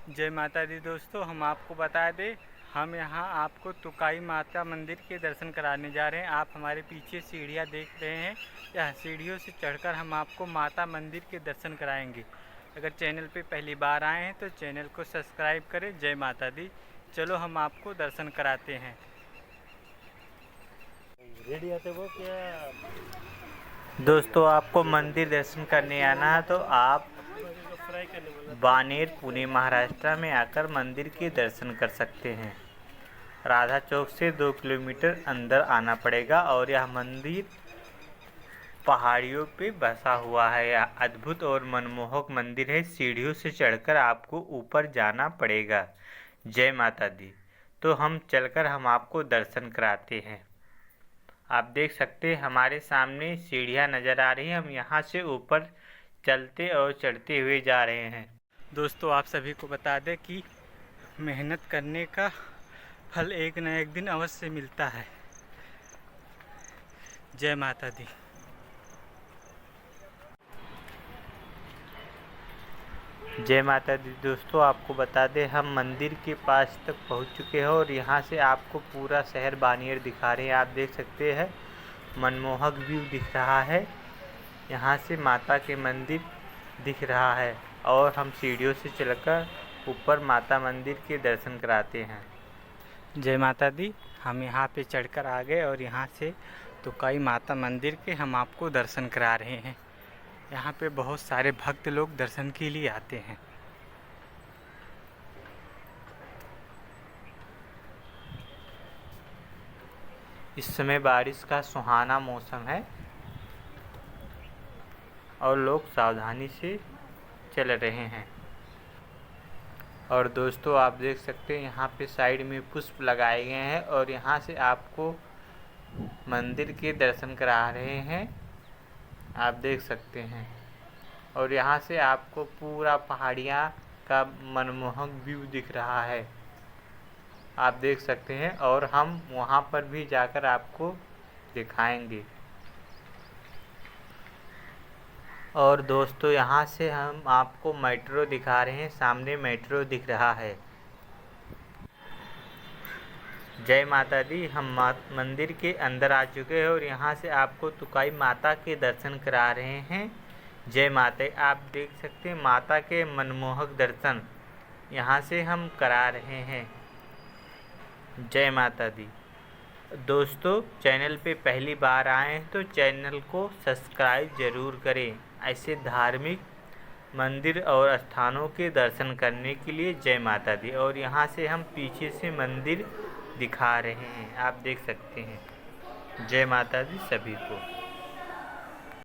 जय माता दी दोस्तों, हम आपको बता दें, हम यहाँ आपको तुकाई माता मंदिर के दर्शन कराने जा रहे हैं। आप हमारे पीछे सीढ़ियाँ देख रहे हैं। यह सीढ़ियों से चढ़कर हम आपको माता मंदिर के दर्शन कराएंगे। अगर चैनल पे पहली बार आए हैं तो चैनल को सब्सक्राइब करें। जय माता दी। चलो हम आपको दर्शन कराते हैं। रेडी आते वो क्या? दोस्तों, आपको मंदिर दर्शन करने आना है तो आप फ्राई करने वाला बानेर, पुणे, महाराष्ट्र में आकर मंदिर के दर्शन कर सकते हैं। राधा चौक से 2 किलोमीटर अंदर आना पड़ेगा और यह मंदिर पहाड़ियों पे बसा हुआ है। यह अद्भुत और मनमोहक मंदिर है। सीढ़ियों से चढ़कर आपको ऊपर जाना पड़ेगा। जय माता दी। तो हम चलकर हम आपको दर्शन कराते हैं। आप देख सकते हैं हमारे सामने सीढ़ियाँ नज़र आ रही हैं। हम यहाँ से ऊपर चलते और चढ़ते हुए जा रहे हैं। दोस्तों, आप सभी को बता दें कि मेहनत करने का फल एक न एक दिन अवश्य मिलता है। जय माता दी। जय माता दी। दोस्तों, आपको बता दें हम मंदिर के पास तक पहुंच चुके हैं और यहाँ से आपको पूरा शहर बानियर दिखा रहे हैं। आप देख सकते हैं मनमोहक व्यू दिख रहा है। यहाँ से माता के मंदिर दिख रहा है और हम सीढ़ियों से चलकर ऊपर माता मंदिर के दर्शन कराते हैं। जय माता दी। हम यहाँ पे चढ़कर आ गए और यहाँ से तुकाई माता मंदिर के हम आपको दर्शन करा रहे हैं। यहाँ पे बहुत सारे भक्त लोग दर्शन के लिए आते हैं। इस समय बारिश का सुहाना मौसम है और लोग सावधानी से चल रहे हैं। और दोस्तों, आप देख सकते हैं यहाँ पे साइड में पुष्प लगाए गए हैं और यहाँ से आपको मंदिर के दर्शन करा रहे हैं। आप देख सकते हैं और यहाँ से आपको पूरा पहाड़ियाँ का मनमोहक व्यू दिख रहा है। आप देख सकते हैं और हम वहाँ पर भी जाकर आपको दिखाएंगे। और दोस्तों, यहाँ से हम आपको मेट्रो दिखा रहे हैं। सामने मेट्रो दिख रहा है। जय माता दी। हम मंदिर के अंदर आ चुके हैं और यहाँ से आपको तुकाई माता के दर्शन करा रहे हैं। जय माता। आप देख सकते हैं माता के मनमोहक दर्शन यहाँ से हम करा रहे हैं। जय माता दी। दोस्तों, चैनल पे पहली बार आए हैं तो चैनल को सब्सक्राइब ज़रूर करें। ऐसे धार्मिक मंदिर और स्थानों के दर्शन करने के लिए। जय माता दी। और यहाँ से हम पीछे से मंदिर दिखा रहे हैं। आप देख सकते हैं। जय माता दी सभी को।